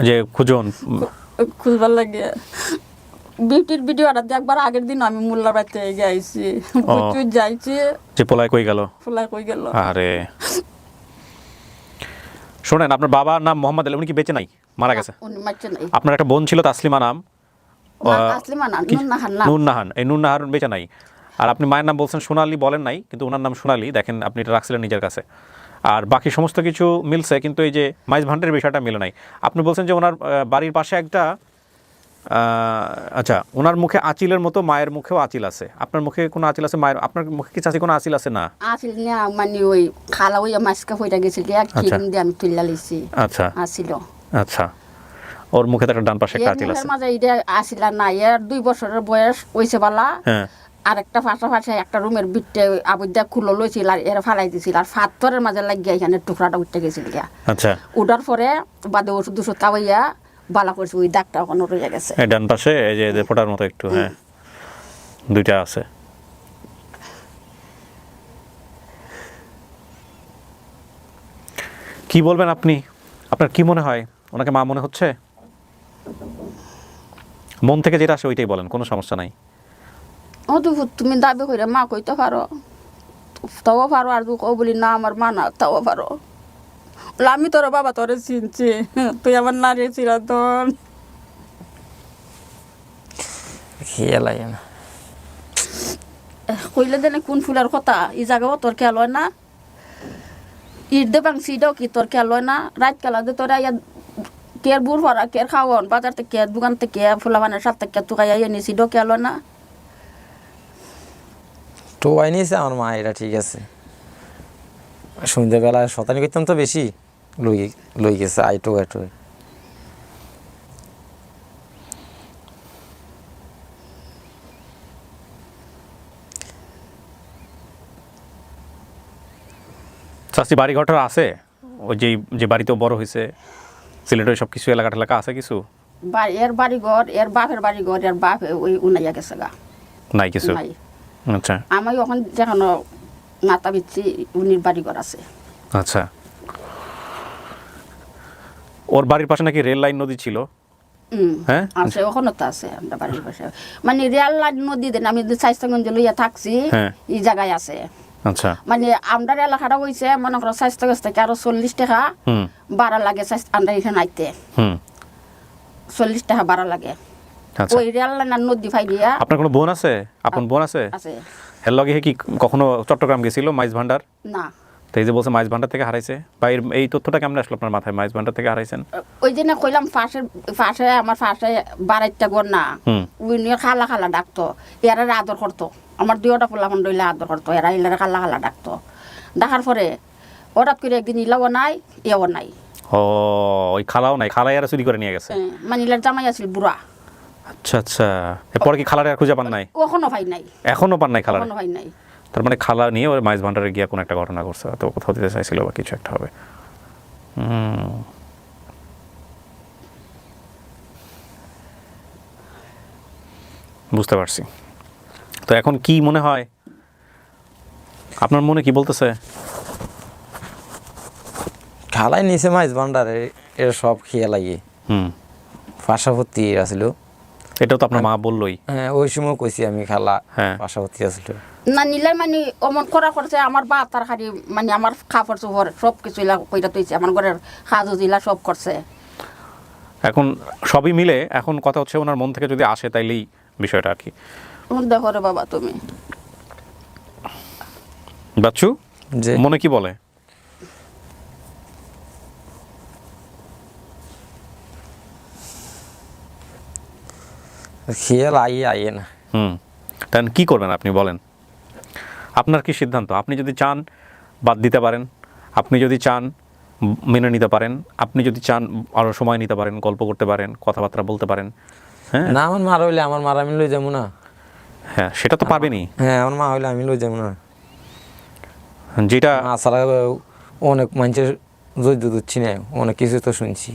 যে খুঁজুন খুঁজবার লাগে বিউটির ভিডিওটা দেখবার আগের দিন আমি মোল্লার বাড়িতে গেছি প্রচুর যাইছি যে পোলায় কই গেল? ফুলাই কই গেল। আরে শোনেন, আপনার বাবার নাম মোহাম্মদ আলী, উনি কি বেঁচে নাই? মারা গেছে? উনি মারছে নাই। আপনার একটা বোন ছিল তাসলিমা নাম? তাসলিমা না নুরনাহান না। নুরনাহান, এই নুরনাহান বেঁচে নাই। আর আপনি মায়ের নাম বলছেন সোনালী, বলেন নাই কিন্তু ওনার নাম সোনালী। দেখেন আপনি এটা রাখছিলেন নিজের কাছে। আর বাকি সমস্ত কিছু মিলছে কিন্তু এই যে মাইজ ভান্ডারের বিষয়টা মিলে নাই। আপনি বলছেন যে ওনার বাড়ির পাশে একটা আচ্ছা, ওনার মুখে আঁচিলের মতো মায়ের মুখেও আঁচিল আছে। আপনার মুখে কোনো আঁচিল আছে? মায়ের আপনার মুখে কি চাচি কোনো আঁচিল আছে? না আসিল না মানে ওই খালা ওই মাছকা হইটা গেছিল এক কিরম দিয়ে আমি তুইলা লইছি। আচ্ছা আসিল। আচ্ছা, ওর মুখে তো একটা ডান পাশে একটা আঁচিল আছে। এর মাঝে এটা আসিল না এর 2 বছরের বয়স হইছে বালা। হ্যাঁ, আর একটা পাশাপাশি একটা রুমের বিটে আবুদা খুলো লইছিল আর এর ফালাই দিছিল আর ফাত্তরের মাঝে লাগিয়া এখানে টুকরাটা উঠতে গেছিল গিয়া। আচ্ছা, উঠার পরে বাদে ওষুধ দুষুধ খাওয়াইয়া বালা করছে ওই দাগটা ওখানে রয়ে গেছে। এই ডান পাশে এই যে ফোটার মতো একটু, হ্যাঁ, দুইটা আছে। কি বলবেন আপনি? আপনার কি মনে হয়? ওনাকে মা মনে হচ্ছে? মন থেকে যেটা আসে ওইটাই বলেন, কোনো সমস্যা নাই। অদ্ভুত তুমি দাবি করে মা কইতে পারো, তাও পারো। আর তুই বলি না আমার মা না, তাও পারো। আমি তোর বাবা তোরে চিনছি, তুই আমার নারী চিরাতন। খেয়ালাই না কইলে দেনে কোন ফুলের কথা এই জায়গাও তোর খেয়াল হয় না? ঈদ দে বাংসি দাও কি তোর খেয়াল হয় না? রাত কালা দে তোরা ইয়া কের বুড় ভরা কের খাওয়ান বাজার থেকে দোকান থেকে ফুলা বানের সাথে থেকে তুকাইয়া এনেছি দো খেয়াল হয় না? তো আইনিছে আমার মা, এটা ঠিক আছে। সন্ধ্যাবেলায় শতানি করতাম তো বেশি, লই গেছে আইটো। চাচি বাড়ি ঘরটা আছে? ওই যে বাড়িতেও বড় হয়েছে সিলেটের সব কিছু এলাকা টেলাকা আছে কিছু? এর বাড়ি ঘর এর বাপের বাড়ি ঘর এর বাপ ওই উনাইয়া গেছে গা, নাই কিছু? নাই। আচ্ছা আমি এখন যেখানে মাথা বিচ্ছি উনির বাড়ি ঘর আছে। আচ্ছা, ওর বাড়ির পাশে নাকি রেল লাইন নদী ছিল? হ্যাঁ আছে, ওখানে তো আছে আমরা বাড়ির পাশে। মানে রেল লাইন নদী দেন আমি স্বাস্থ্যগঞ্জ লইয়া থাকছি এই জায়গায় আছে। আচ্ছা, মানে আমরা এলাকাটা হয়েছে মনে করো স্বাস্থ্যগঞ্জ থেকে আরো 40 টাকা ভাড়া লাগে আমরা এখানে আইতে। 40 টাকা ভাড়া লাগে। ওই রেল লাইন আর নদী ফাই দিয়া। আপনার কোনো বোন আছে? আপন বোন আছে? আছে। এর লগে কি কখনো চট্টগ্রাম গেছিল মাইজ ভান্ডার? না। তো এই যে বলছে মাইজ ভান্ডার থেকে হারাইছে, বা এই তথ্যটা কেমন আসলো আপনার মাথায় মাইজ ভান্ডার থেকে হারাইছেন? ওই জন্য কইলাম পাশে আমার পাশে বাড়াইটা গর না ওই নিয়ে খালা ডাকতো, এরা আদর করতো। আমার 2টা পোলা মন রইলে আদর করতো, এরা ইলারা খালা ডাকতো। ডাকার পরে হঠাৎ করে একদিন ইলাও নাই এও নাই। ও ওই খালাও নাই, খালাই এরা চুরি করে নিয়ে গেছে? মানে ইলার জামাই আছিল বুড়া। আচ্ছা আচ্ছা, এরপর কি খালারে আর খুঁজে পান নাই? কখনো ভাই নাই, এখনো পান নাই খালারে? কখনো ভাই নাই। তার মানে খালা নিয়ে ওই মাইজ ভান্ডারে গিয়ে কোনো একটা ঘটনা করছে, তো কোথাও দিতে চাইছিল বা কিছু একটা হবে। বুঝতে পারছি। তো এখন কি মনে হয়, আপনার মনে কি বলতেছে? খালাই নিচে মাছ ভান্ডারে এর সব খেয়ে লাগিয়ে পাশাপত্তি আসিল। এটাও তো আপনার মা বললোই। হ্যাঁ, ওই সময় কইছি আমি খালা হ্যাঁ। পাশাপত্তি আসিল। না নিলে মানে অমন করা করছে আমার বা তার হারি মানে আমার কাপড় চোপড় সব কিছু ইলা কইরা তৈছে, আমার ঘরের সাজু জিলা সব করছে। এখন সবই মিলে এখন কথা হচ্ছে ওনার মন থেকে যদি আসে তাইলেই বিষয়টা আর কি। দেখো রে বাবা তুমি বাচ্চু যে মনে কি বলে? খেয়ে আইয়ে না। তাহলে কি করবেন আপনি বলেন? আপনার কি সিদ্ধান্ত? আপনি যদি চান বাদ দিতে পারেন, আপনি যদি চান মেনে নিতে পারেন, আপনি যদি চান আরও সময় নিতে পারেন, গল্প করতে পারেন, কথাবার্তা বলতে পারেন। হ্যাঁ না, আমার মা হইলে আমার মার আমি লই যাবো না। হ্যাঁ, সেটা তো পারবেনই। হ্যাঁ, আমার মা হইলে আমি লই যাবো না। যেটা মা ছাড়া অনেক মানুষের জৈদ্য দিচ্ছি না, অনেক কিছু তো শুনছি।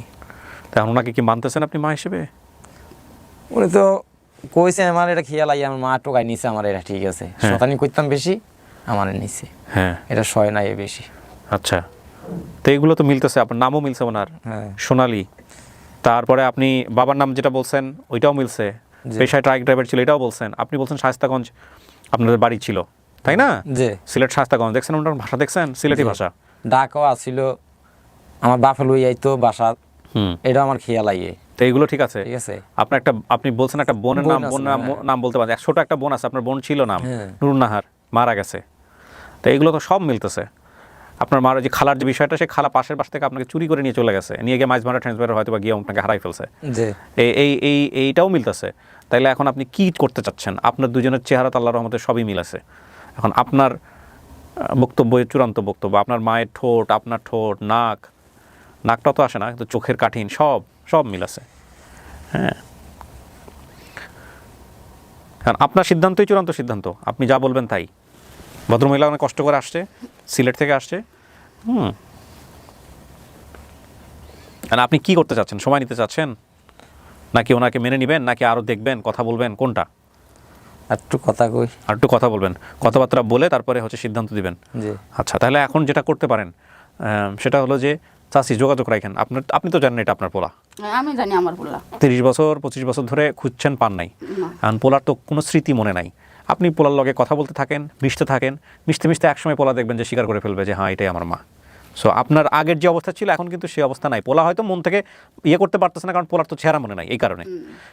তখন ওনাকে কি মানতেছেন আপনি মা হিসেবে? উনি তো কইছে আমার এটা খেয়াল আই, আমার মা টোকাই নিছে আমার, এটা ঠিক আছে। শতানি করতাম বেশি, আমার নিছে। হ্যাঁ, এটা সয় নাই বেশি। আচ্ছা, তো এগুলো তো মিলতেছে, আপনার নামও মিলছে ওনার, হ্যাঁ। সোনালী। তারপরে আপনি বাবার নাম যেটা বলছেন ওইটাও মিলছে, পেশায় ট্রাক ড্রাইভার ছিল এটাও বলছেন। আপনি বলছেন শায়েস্তাগঞ্জ আপনাদের বাড়ি ছিল, তাই না? যে সিলেট শায়েস্তাগঞ্জ দেখছেন, ওনার ভাষা দেখছেন, সিলেটি ভাষা। ডাকও আসছিল, আমার বাপে লই আইতো বাসা, এটা আমার খেয়াল আইয়ে। তো এইগুলো ঠিক আছে। ঠিক আছে। আপনার একটা, আপনি বলছেন একটা বোনের নাম, বোন নাম বলতে পারেন, ছোট একটা বোন আছে, আপনার বোন ছিল নাম নুরুন্নাহার, মারা গেছে। তো এইগুলো তো সব মিলতেছে। আপনার মার যে খালার যে বিষয়টা, সে খালা পাশের বাসা থেকে আপনাকে চুরি করে নিয়ে চলে গেছে, নিয়ে গিয়ে মাছ ভাড়া ট্রান্সফার হয়তো বা গিয়ে আপনাকে হারাই ফেলছে। এইটাও মিলতেছে। তাইলে এখন আপনি কি করতে চাচ্ছেন? আপনার দুজনের চেহারা তো আল্লাহর রহমতে সবই মিল আছে। এখন আপনার বক্তব্য, চূড়ান্ত বক্তব্য, আপনার মায়ের ঠোঁট, আপনার ঠোঁট, নাকটা তো আসে না, কিন্তু চোখের কাঠিন সব মিল আছে। হ্যাঁ, কারণ আপনার সিদ্ধান্তই চূড়ান্ত সিদ্ধান্ত, আপনি যা বলবেন তাই। ভদ্রমহিলা অনেক কষ্ট করে আসছে, সিলেট থেকে আসছে। আর আপনি কি করতে চাচ্ছেন? সময় নিতে চাচ্ছেন, নাকি ওনাকে মেনে নেবেন, নাকি আরও দেখবেন, কথা বলবেন, কোনটা? একটু কথা কই, আর একটু কথা বলবেন, কথাবার্তা বলে তারপরে হচ্ছে সিদ্ধান্ত দিবেন। আচ্ছা, তাহলে এখন যেটা করতে পারেন সেটা হলো যে চাচি যোগাযোগ রাখেন। আপনি তো জানেন এটা আপনার পোলা, আমি জানি আমার পোলা 30 বছর 25 বছর ধরে খুঁজছেন, পান নাই। এখন পোলার তো কোনো স্মৃতি মনে নাই। আপনি পোলার লগে কথা বলতে থাকেন, মিশতে থাকেন, মিশতে মিশতে একসময় পোলা দেখবেন যে স্বীকার করে ফেলবে যে হ্যাঁ এটাই আমার মা। সো আপনার আগের যে অবস্থা ছিল এখন কিন্তু সেই অবস্থা নাই। পোলা হয়তো মন থেকে ইয়ে করতে পারতেছে না, কারণ পোলার তো চেহারা মনে নাই, এই কারণে।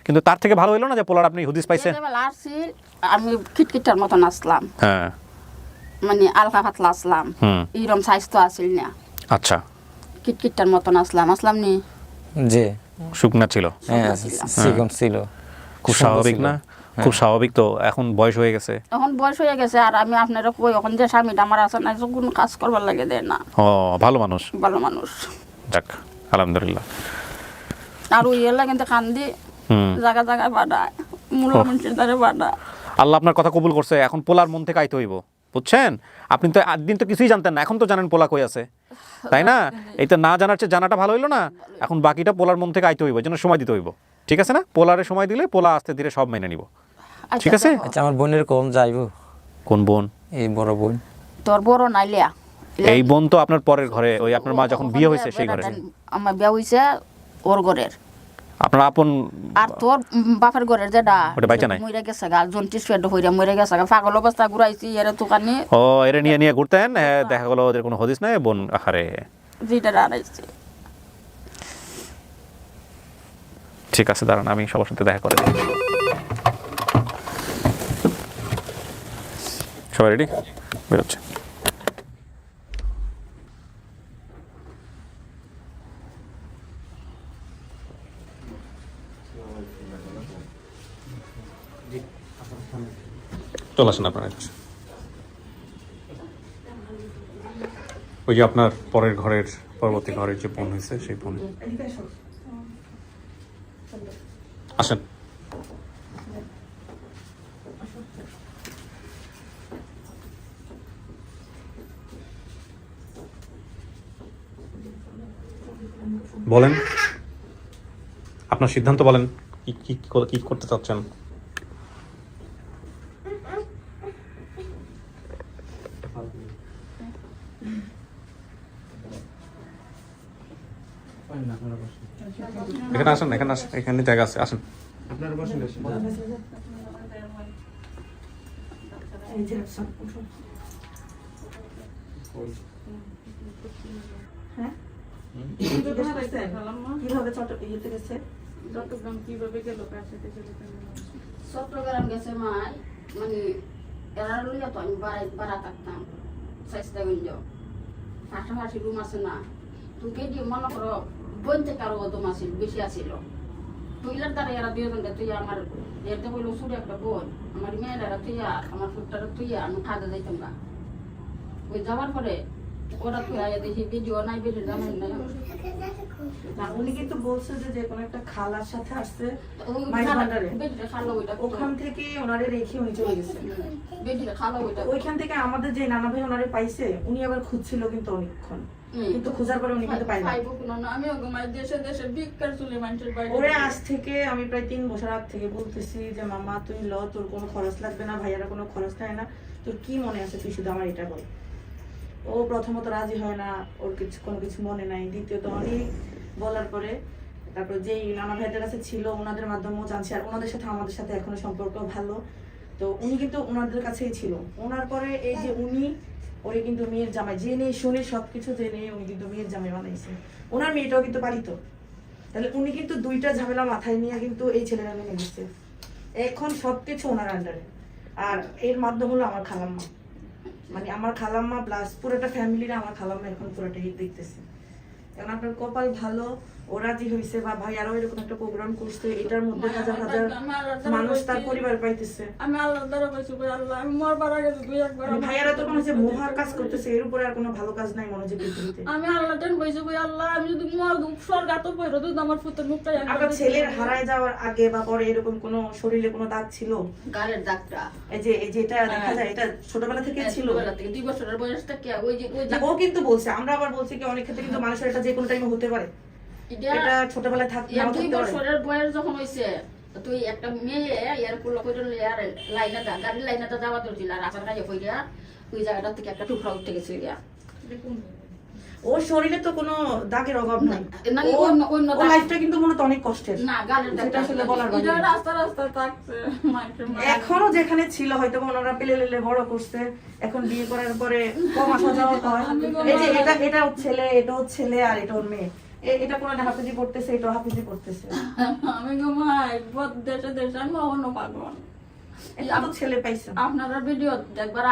কিন্তু তার থেকে ভালো হলো না যে পোলার আপনি হুদিস পাইছেন। আসছি আমি খিটখিটার মতন আসলাম, হ্যাঁ, মানে আলকা পাতলা আসলাম, এইরকম স্বাস্থ্য আসিল না। আচ্ছা, কিটকিটটার মতন আসলাম নি যে শুকনা ছিল, হ্যাঁ চিকন ছিল, খুব স্বাভাবিক না? খুব স্বাভাবিক। তো এখন বয়স হয়ে গেছে, এখন বয়স হয়ে গেছে, আর আমি আপনারা কই এখন যে স্বামীটা আমার আছে না, কোনো কাজ করবার লাগে দেয় না। ও, ভালো মানুষ, ভালো মানুষ, যাক আলহামদুলিল্লাহ। আর ওই এলা কিন্তু কান্দি জায়গা জায়গায় বাড়ায়, মূল মানুষের দ্বারা বাড়ায়। আল্লাহ আপনার কথা কবুল করছে। এখন পোলার মন থেকে আইতে হইব, বুঝছেন? আপনি তো একদিন তো কিছুই জানতেন না, এখন তো জানেন পোলা কই আছে, তাই না? এই তো না জানার চেয়ে জানাটা ভালো হইলো না? এখন বাকিটা পোলার মন থেকে আইতে হইব, যেন সময় দিতে হইব, ঠিক আছে না? পোলারে সময় দিলে পোলা আস্তে ধীরে সব মেনে নিব, ঠিক আছে? আচ্ছা, আমার বোনের কোন যাইবো? কোন বোন? এই বড় বোন। তোর বড় নাইলিয়া এই বোন তো আপনার পরের ঘরে, ওই আপনার মা যখন বিয়ে হয়েছে সেই ঘরে। আমার বিয়ে হয়েছে ওর ঘরের, আপনার আপন। আর তোর বাপের ঘরের যেটা ওটা বাইচা নাই? মরে গেছে গা, জন্টিস পেট হইরা মরে গেছে গা, পাগল অবস্থা ঘুরাইছি এর দোকানে। ও, এরা নিয়ে ঘুরতেন, দেখা গেল ওদের কোনো হদিস নাই, বোন আহারে। যেটা আড়াইছে। ঠিক আছে, দাঁড়ান আমি সবার সাথে দেখা করে দিই। সবাই রেডি? বেরোচ্ছে। চলে আসেন আপনার কাছে। ওই যে আপনার পরের ঘরের, পরবর্তী ঘরের যে বোন হয়েছে সেই বোন। আসেন। বলেন, আপনার সিদ্ধান্ত বলেন, কি কি কি করতে চাচ্ছেন? এখানে আসেন, এখানে আসেন, এখানে জায়গা আছে, আসেন। আপনারা বসেন এসে। কিভাবে ইয়েতে গেছে? চট্টগ্রাম কিভাবে গেল, কার সাথে গেল? চট্টগ্রাম গেছে মাই, মানে এরা লইয়া তো আমি বাড়া থাকতাম চেষ্টাগঞ্জ, পাশাপাশি রুম আছে না, তোকে দিয়ে মনে করো বোন থেকে আরো ওদম আছিল, বেশি আছিল। তুইলার দ্বারা এরা দুজনটা তুই আমার এতে বললো শুরু একটা বোন, আমার মেয়েরা তুইয়া, আমার ফুটটারা তুইয়া, আমি খাদা যাইতাম না। ওই যাওয়ার পরে ওরা তুই আয়া দেখি ভিডিও নাই, ভিডিও জানাই নাই। না, উনি কিন্তু বলছে যে কোনো একটা খালার সাথে আসছে ওই মাইজ ভান্ডারে, বেটিটা খালো ওইটা, ওখান থেকে ওনারে রেখে উনি চলে গেছে। বেটিটা খালো ওইটা। ওইখান থেকে আমাদের যে নানা ভাই ওনারে পাইছে, উনি আবার খুঁজছিল কিন্তু অনেকক্ষণ, কিন্তু খোঁজার পরে উনি কিন্তু পাই না। আমিও ঘুমাই দেশে দেশে ভিক্ষার চলে মানুষের বাড়ি। ওরে আজ থেকে আমি প্রায় 3 বছর আগ থেকে বলতেছি যে মামা তুই ল, তোর কোনো খরচ লাগবে না, ভাইয়ারা কোনো খরচ নেয় না, তোর কি মনে আছে তুই শুধু আমার এটা বল। ও প্রথমত রাজি হয় না, ওর কোনো কিছু মনে নাই। দ্বিতীয়ত অনেক বলার পরে তারপর যেই নানা ভাইদের কাছে ছিল ওনাদের মাধ্যমেও জানছি, আর ওনাদের সাথে আমাদের সাথে এখনো সম্পর্ক ভালো। তো উনি কিন্তু ওনাদের কাছেই ছিল। ওনার পরে এই যে উনি ওরে কিন্তু মেয়ের জামাই জেনে শুনে সবকিছু জেনে উনি কিন্তু মেয়ের জামাই বানাইছে। ওনার মেয়েটাও কিন্তু পালিত। তাহলে উনি কিন্তু 2টা ঝামেলা মাথায় নিয়ে কিন্তু এই ছেলেরা মেনে গেছে। এখন সবকিছু ওনার আন্ডারে। আর এর মাধ্যম হলো আমার খালাম্মা, মানে আমার খালাম্মা প্লাস পুরোটা ফ্যামিলিরা আমার খালাম্মা এখন পুরোটা দেখতেছে। এখন আপনার কপাল ভালো, ও রাজি হয়েছে, বা ভাই আরো এরকম একটা প্রোগ্রাম করছে, এটার মধ্যে হাজার হাজার মানুষ তার পরিবার পাইতেছে। আমি আল্লাহর দ্বারা বলছি, আল্লাহ আমি মরবার আগে দুই একবার ভাইয়ারা তো মনে হচ্ছে মহা কাজ করতেছে, এর উপরে আর কোনো ভালো কাজ নাই মনে হচ্ছে পৃথিবীতে। আমি আল্লাহ টান বলছি, আল্লাহ আমি যদি মর স্বর্গাত পড়ো দুধ আমার পুত্র মুখটা। আপনার ছেলের হারায় যাওয়ার আগে বা পরে এরকম কোনো শরীরে কোনো দাগ ছিল? গালের দাগটা এই যে যেটা দেখা যায় এটা ছোটবেলা থেকে ছিল? 2 বছরের বয়স থেকে ওই যে ও কিন্তু বলছে, আমরা আবার বলছি কি অনেক ক্ষেত্রে কিন্তু মানুষের এটা যে কোনো টাইমে হতে পারে, এটা ছোটবেলায় থাকতে নাও থাকতে 2 পারে। বছরের বয়স যখন হইছে, তুই একটা মেয়ে এর কুলো কইরা আর লাইনে দা গাড়ি লাইনে দা যাওয়া দরছিল, আর আসার কাছে কইরা ওই জায়গাটা থেকে একটা টুকরা উঠে গেছে গিয়া। ওর শরীরে তো কোনো দাগের অভাব নাই, না, ওর লাইফটা কিন্তু মনে তো অনেক কষ্টের। না গালের যেটা দাগটা আসলে বলার বাইরে। এটা রাস্তা রাস্তা থাকছে মাইকের এখনো যেখানে ছিল হয়তো ওনারা পেলে লেলে বড় করছে, এখন বিয়ে করার পরে কম আসা যাওয়া হয়। এই যে এটা ওর ছেলে, এটা ওর ছেলে, আর এটা ওর মেয়ে। এটা কোনটা হাফিজি পড়তেছে, এটা হাফিজি পড়তেছে। আমি ঘুমাই দেশে দেশে আমি অন্য পাগল। এটা তো ছেলে পাইছে আপনারা ভিডিও দেখবার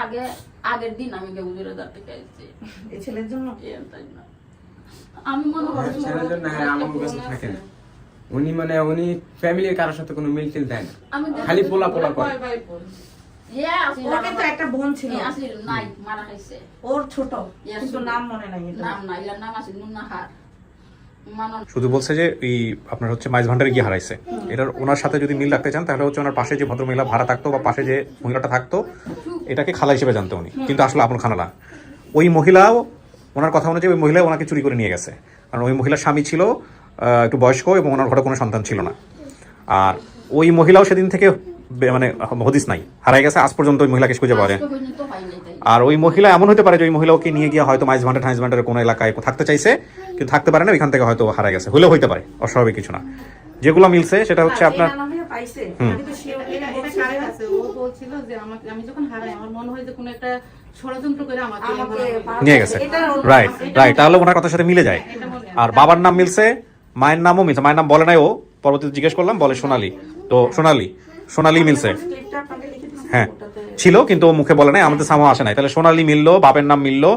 আগের দিন আমি গেউজুরে দাঁড়তে গেছি এই ছেলের জন্য। আমি মনে করি ছেলের জন্য হ্যাঁ আমার কাছে থাকে না। উনি মানে উনি ফ্যামিলির কারোর সাথে কোনো মিল টিল দেয় না, খালি পোলা পোলা করে। ওর কিন্তু একটা বোন ছিল, আসিল নাই মারা খাইছে, ওর ছোট, কিন্তু নাম মনে নাই। নাম নাই, এর নাম আছে নুনাহার। শুধু বলছে যে এই আপনার হচ্ছে মাইজ ভান্ডারে গিয়ে হারাইছে। এটার ওনার সাথে যদি মিল রাখতে চান তাহলে হচ্ছে ওনার পাশে যে ভদ্রমহিলা ভাড়া থাকতো বা পাশে যে মহিলাটা থাকতো এটাকে খালা হিসেবে জানতো উনি, কিন্তু আসলে আপন খানা না। ওই মহিলাও ওনার কথা অনুযায়ী ওই মহিলা ওনাকে চুরি করে নিয়ে গেছে, কারণ ওই মহিলার স্বামী ছিল একটু বয়স্ক এবং ওনার ঘরে কোনো সন্তান ছিল না। আর ওই মহিলাও সেদিন থেকে মানে হদিস নাই, হারাই গেছে, আজ পর্যন্ত ওই মহিলাকে খুঁজে পাওয়া যায়। আর ওই মহিলা এমন হতে পারে যে ওই মহিলাকে নিয়ে গিয়ে হয়তো মাইজ ভান্ডারের কোনো এলাকায় থাকতে চাইছে, কিন্তু থাকতে পারে না, ওইখান থেকে হয়তো হারা গেছে, হলেও হইতে পারে, অস্বাভাবিক কিছু না। যেগুলো মিলছে সেটা হচ্ছে আপনার ও বলছিল যে আমি যখন হারাই আমার মনে হয় যে কোনো একটা ষড়যন্ত্র করে আমাকে নিয়ে গেছে। রাইট রাইট, তাহলে ওনার কথার সাথে মিলে যায়। আর বাবার নাম মিলছে, মায়ের নামও মিলছে। মায়ের নাম বলে নাই, ও পরবর্তীতে জিজ্ঞেস করলাম, বলে সোনালী। তো সোনালী মিলছে, হ্যাঁ ছিল, কিন্তু ও মুখে বলে নাই, আমাদের সামনে আসে নাই। তাহলে সোনালী মিললো, বাপের নাম মিললো,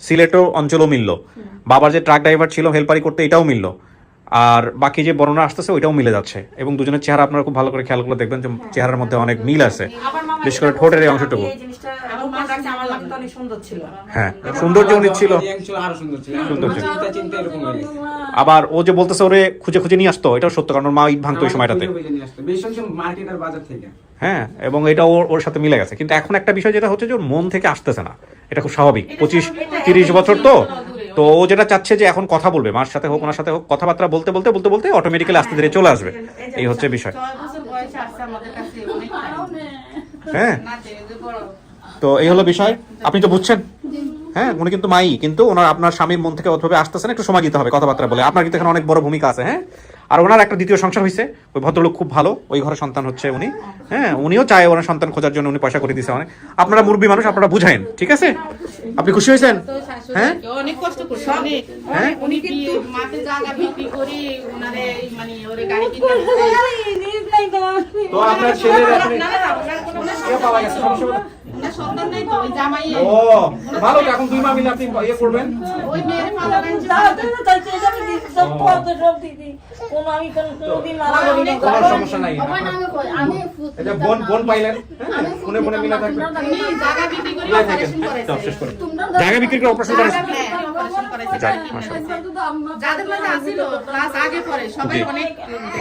সিলেটও অঞ্চলও মিললো, বাবার যে ট্রাক ড্রাইভার ছিল হেল্পারি করতে এটাও মিললো, আর বাকি যে বর্ণনা আসতেছে ওইটাও মিলে যাচ্ছে। এবং দুজনের চেহারা আপনারা খুব ভালো করে খেয়াল করে দেখবেন যে চেহারার মধ্যে অনেক মিল আছে, বিশেষ করে ঠোঁটের এই অংশটুকু। হ্যাঁ সৌন্দর্য উনি ছিল, আরো সুন্দর ছিল, চিন্তা এরকম হয়ে গেছে। আবার ও যে বলতেছে ওরে খুঁজে খুঁজে নিয়ে আসতো, এটাও সত্য, কারণ ওর মা ইট ভাঙতো ওই সময়টাতে। মার্কেট আর বাজার থেকে, হ্যাঁ, এবং এটা ওর সাথে মিলে গেছে। কিন্তু এখন একটা বিষয় যেটা হচ্ছে যে ওর মন থেকে আসতেছে না, এটা খুব স্বাভাবিক। 25-30 বছর তো তো ও যেটা চাচ্ছে যে এখন কথা বলবে, মার সাথে হোক ওনার সাথে হোক, কথাবার্তা বলতে বলতে বলতে বলতে অটোমেটিক্যালি আস্তে ধীরে চলে আসবে, এই হচ্ছে বিষয়। 6 বছর বয়সে আসছে আমাদের কাছে অনেক হ্যাঁ, না যে বড় তো এই হলো বিষয়, আপনি তো বুঝছেন। হ্যাঁ, উনি কিন্তু মাই, কিন্তু ওনার আপনার স্বামীর মন থেকে ওভাবে আসতেছেন, একটু সময় দিতে হবে কথাবার্তা বলে। আপনার কিন্তু এখানে অনেক বড় ভূমিকা আছে। হ্যাঁ, আর ওনার একটা দ্বিতীয় সংসার হয়েছে, ওই ভদ্রলোক খুব ভালো, ওই ঘরে সন্তান হচ্ছে উনি। হ্যাঁ, উনিও চায় ওনার সন্তান খোঁজার জন্য, উনি পয়সা করে দিছে অনেক। আপনারা মুরব্বী মানুষ, আপনারা বুঝাইন, ঠিক আছে? আপনি খুশি হয়েছেন? হ্যাঁ, অনেক কষ্ট করছে অনেক। হ্যাঁ, উনি কিন্তু মাঠে জায়গা বিক্রি করি ওনারে মানে ওরে গাড়ি কিনে তো আপনার ছেলের এখন না না ওনার কোনো পাওয়া গেছে, সমস্যা হলো? ওনার সন্তান নাই তো ওই জামাই ও ভালো, তো এখন দুই মা মিলে আপনি ইয়ে করবেন। ওই মেয়ের ফাদার কোনো সমস্যা নাই, এটা বোন বোন পাইলেন, হ্যাঁ, বোনে বোনে মিলে থাকবেন। জায়গা বিক্রি করি অপারেশন করেছে। শেষ করে জায়গা বিক্রি করে অপারেশন করেছে। হ্যাঁ, অপারেশন করেছে। যাক, মাশাআল্লাহ। যাদের মাঝে আসিল ক্লাস আগে পরে সবাই জি। অনেক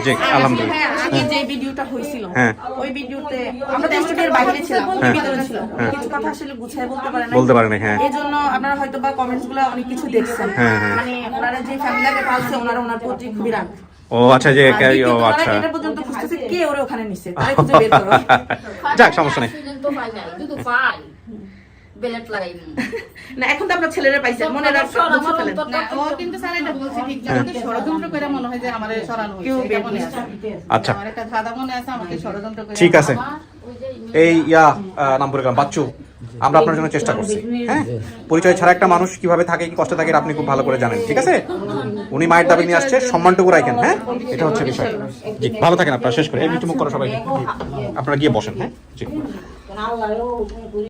জি, আলহামদুলিল্লাহ। হ্যাঁ, আগে যে ভিডিওটা হয়েছিল হ্যাঁ। ওই ভিডিওতে আমরা তো স্টুডিওর বাইরে ছিলাম, হ্যাঁ। ভিতরে ছিল, কিছু কথা আসলে গুছিয়ে বলতে পারে না, বলতে পারে না, হ্যাঁ। এই জন্য আপনারা হয়তো বা কমেন্টস গুলো অনেক কিছু দেখছেন। হ্যাঁ, হ্যাঁ। মানে ওনারা যে ফ্যামিলিকে পালছে ওনারা ওনার প্রতি খুবই রাগ। ও আচ্ছা, যে ও আচ্ছা, এটা পর্যন্ত খুঁজতেছে কে ওরে ওখানে নিছে, তারে খুঁজে বের করো। যাক, সমস্যা নেই। না এখন তো আপনার ছেলেরা পাইছে, মনে রাখ বুঝে ফেলেন। না, ও কিন্তু স্যার এটা বলছে ঠিক যে আমাকে ষড়যন্ত্র করে মনে হয় যে আমারে সরানো হয়েছে। কেউ এটা বের মনে করছে। আছে। আচ্ছা, আমার একটা দাদা মনে আছে আমাকে ষড়যন্ত্র করে। ঠিক আছে। এই নাম বলে গেলাম বাচ্চু, আমরা আপনার জন্য চেষ্টা করছি। হ্যাঁ, পরিচয় ছাড়া একটা মানুষ কিভাবে থাকে, কি কষ্টে থাকে, এটা আপনি খুব ভালো করে জানেন, ঠিক আছে? উনি মায়ের দাবি নিয়ে আসছে, সম্মানটুকু রাখেন। হ্যাঁ, এটা হচ্ছে বিষয়। জি, ভালো থাকেন আপনারা। শেষ করে এই মিটুমুখ করো সবাই, আপনারা গিয়ে বসেন। হ্যাঁ, জি।